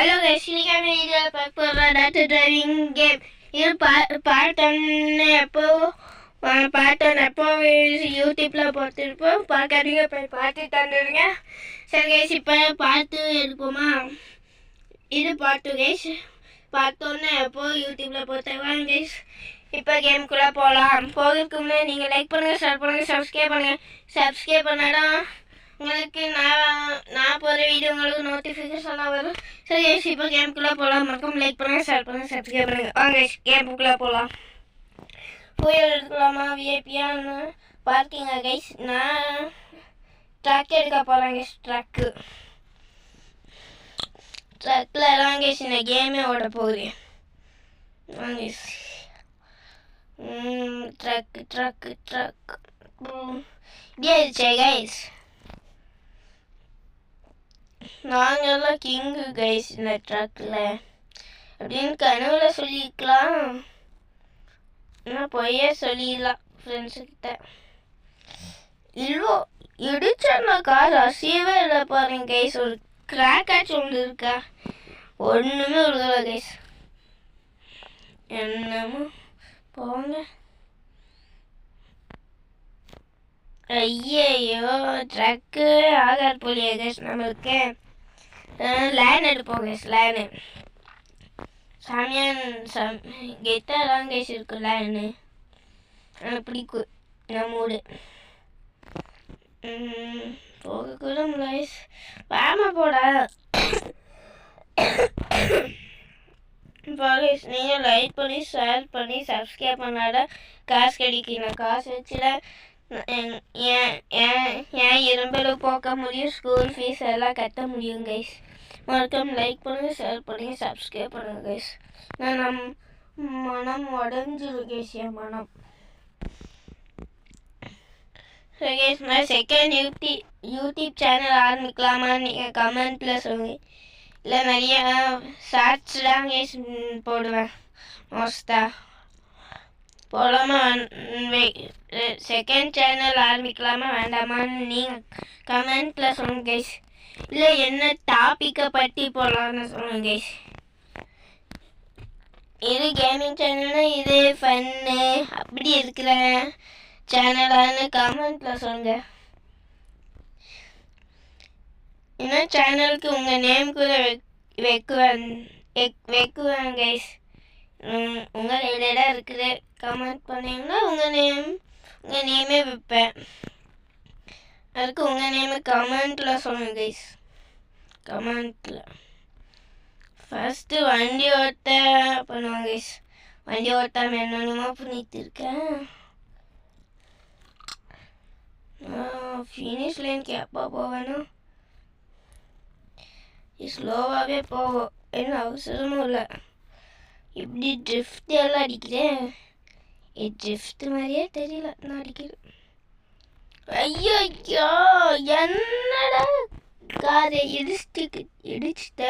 Hello guys, இன்னைக்கு இதில் பார்க்க போகிற டாட்டா டிரைவிங் கேம். இது பார்த்தோன்னே எப்போ யூடியூப்பில் பார்த்துருப்போம். பார்க்காதீங்க, போய் பார்த்து தந்துடுங்க. சரி கைஸ், இப்போ பார்த்து எடுப்போமா? இது பார்த்து கைஸ், பார்த்தோன்னே எப்போ யூடியூப்பில் பார்த்துருவாங்க கைஸ். இப்போ கேமுக்குள்ளே போகலாம். போகிறதுக்கு முன்னாடி நீங்கள் லைக் பண்ணுங்கள், ஷேர் பண்ணுங்கள், சப்ஸ்கிரைப் பண்ணுங்கள். சப்ஸ்கிரைப் பண்ணாதான் உங்களுக்கு நான் போகிற வீடியோ உங்களுக்கு நோட்டிஃபிகேஷனாக வரும். சரி கைஸ், இப்போ கேமுக்குள்ளே போகலாம். மறக்காம லைக் பண்ணுங்கள், ஷேர் பண்ணுங்கள், சப்ஸ்கிரைப் பண்ணுங்கள். வாங்க கேமுக்குள்ளே போகலாம். போய் எடுக்கலாமா? விஐபியான்னு பார்க்கிங்க கைஸ். நான் ட்ரக் எடுக்க போகிறேன் கைஸ். ட்ரக்கில் எல்லாம் கைஸ் இந்த கேமே ஓட போகிறேன். வாங்க கைஸ். ட்ரக் இப்படியே இருச்சே கைஸ். நாங்கெல்லாம் கிங்கு கைஸ் இந்த ட்ரக்கில் அப்படின்னு கனவுல சொல்லிக்கலாம். ஆனால் பொய்யே சொல்லிடலாம் ஃப்ரெண்ட்ஸுக்கிட்ட. இல்லோ இடிச்சா கார் அசையவே இல்லை பாருங்க கைஸ். ஒரு கிராக்காச்சும் ஒன்று இருக்கா? ஒன்றுமே விழுகலை கைஸ். என்னமோ போங்க. ஐயோ, ட்ரக்கு ஆகாது போலியே கைஸ். நம்மளுக்கு லேன் எடுப்போம் கைஸ். லேனு கெட்டாலாம் கைஸ் இருக்கு. லேனு எனக்கு பிடிக்கும். நம்ம ஊடு போகக்கூட கைஸ். வேமா போட கைஸ். நீங்கள் லைக் பண்ணி ஷேர் பண்ணி சப்ஸ்கிரைப் பண்ணாத காசு கிடைக்கணும். காசு வச்சுல ஏன் இரும்பல போக்க முடியும். ஸ்கூல் ஃபீஸ் எல்லாம் கட்ட முடியும் கைஸ். மறக்காம லைக் பண்ணுங்க, ஷேர் பண்ணுங்க, சப்ஸ்கிரைப் பண்ணுங்க கைஸ். நான் மனம் உடஞ்சிரும் கைஸ். என் மனம். சரி கைஸ், நான் செகண்ட் யூடியூப் சேனல் ஆரம்பிக்கலாமான்னு நீங்கள் கமெண்ட்டில் சொல்லுங்கள். இல்லை நிறைய ஷார்ட்ஸ் தான் கைஸ் போடுவேன் மோஸ்ட்டாக. போகலாமா? செகண்ட் சேனல் ஆரம்பிக்கலாமா வேண்டாமான்னு நீங்கள் கமெண்ட்டில் சொல்லுங்க கைஸ். இல்லை என்ன டாப்பிக்கை பற்றி போகலான்னு சொல்லுங்க கைஸ். இது கேமிங் சேனல்னா இது ஃபன்னு அப்படி இருக்கிற சேனலான்னு கமெண்ட்டில் சொல்லுங்கள். என்ன சேனலுக்கு உங்கள் நேம் கூட வைக்குவேன் கைஸ். உங்கள் இடம் இருக்குது கமெண்ட் பண்ணிங்கன்னா உங்கள் நேமே வைப்பேன். அதுக்கு உங்கள் நேமு கமெண்ட்டில் சொல்லுங்கள் கைஸ். கமெண்ட்டில் ஃபஸ்ட்டு வண்டி ஓட்ட பண்ணுவாங்க கைஸ். வண்டி ஓட்டாமல் என்னென்னமோ பண்ணிட்டு இருக்கேன். ஃபினிஷ் லைனுக்கு எப்போ போவேன்னா ஸ்லோவாகவே போவோம். என்ன அவசரமும் இல்லை. இப்படி ட்ரிஃப்ட் எல்லாம் அடிக்கிறேன். ட்ரிஃப்ட் மாதிரியே தெரியல நான் அடிக்கிறேன். ஐயோ என்னடா காரை இடிச்சிட்ட.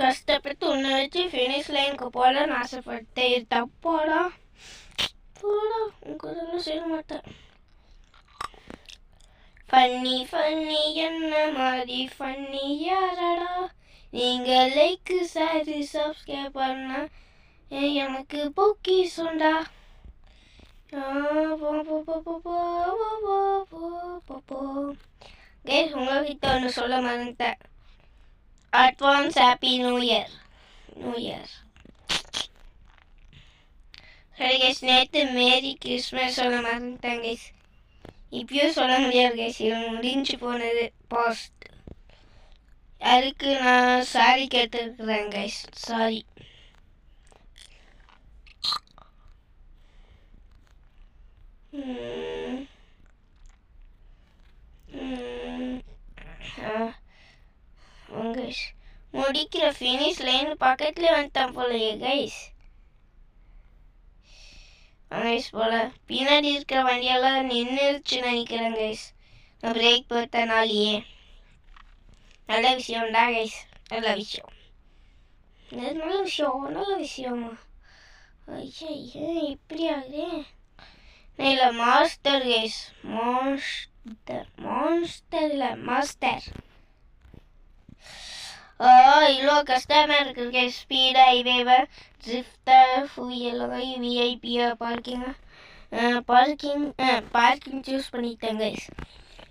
கஷ்டப்பட்டு உன்னை வச்சு ஃபினிஷ் லைனுக்கு போகலான்னு ஆசைப்பட்டேன். இது தப்பாடா. போடா, உங்க செய்ய மாட்டேன். ஃபன்னி என்ன மாதிரி ஃபன்னி யாரடா? நீங்கள் லைக் ஷேர் சப்ஸ்கிரைப் பண்ணா எனக்கு போக்கி சொண்டா. கைஸ், உங்கள்கிட்ட ஒன்று சொல்ல மறந்துட்டேன். Advance happy new year. சரி கைஸ், நேற்று மேரி கிறிஸ்மஸ் சொல்ல மறந்துட்டேன் கைஸ். இப்பயும் சொல்ல முடியாது கைஸ். இது முடிஞ்சு போனது பாஸ்ட். அதுக்கு நான் சாரி கேட்டுருக்குறேன் கைஸ். சாரி. முடிக்கிற ஃபினிஷ் லைன் பக்கத்துலேயே வந்துட்டான் போலையே கைஸ். கைஸ் போல பின்னாடி இருக்கிற வண்டியெல்லாம் நின்றுச்சுன்னு நினைக்கிறேன் கைஸ். நான் பிரேக் போட்டனாலேயே. நல்ல விஷயம்டா கைஸ். நல்ல விஷயமா? ஐயா இப்படி ஆகுது. இல்லை மாஸ்டர் கைஸ். மாஸ்டர் இல்லை மாஸ்டர். இவ்வளோ கஷ்டமாக இருக்குது கைஸ். ஸ்பீடு ஹைவேவை ட்ரிஃப்டர் ஃபுயலோய் விஐபியா பார்க்கிங் சூஸ் பண்ணிட்டேன் கைஸ்.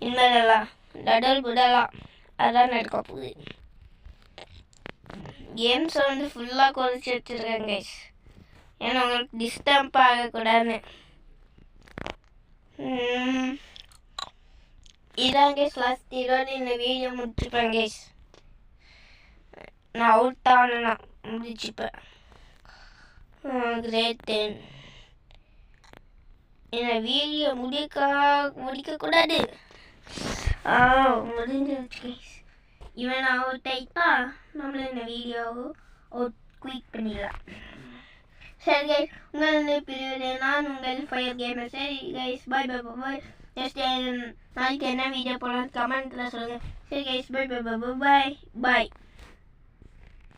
இனிமேலாம் டடல் விடலாம், அதான் நடக்க போகுது. கேம்ஸை வந்து ஃபுல்லாக குறைச்சி வச்சுருக்கேன் கைஸ், ஏன்னா உங்களுக்கு டிஸ்டர்ப் ஆகக்கூடாதுன்னு. இதான் கைஸ் லாஸ்ட் இதோட இந்த வீடியோ முடிச்சுப்பேன் கைஸ். நான் அவுட் ஆனா முடிச்சுப்பேன். கிரேட் 10 இந்த வீடியோ முடிக்கக்கூடாது. முடிஞ்சிருச்சு கைஸ். இவன் அவுட் ஆயிட்டா நம்மளும் இந்த வீடியோவை அவுட் குயிக் பண்ணிடலாம். சரி கைஸ், உங்கள் பிரிவு நான் உங்கள் ஃபயர் கேமர். சரி கைஸ், பாய் பாய் பாய். நெக்ஸ்ட் நாளைக்கு என்ன வீடியோ போடலாம் கமெண்ட்டில் சொல்லுங்கள். சரி கைஸ், பாய் பாய் பாய் பாய் பாய்.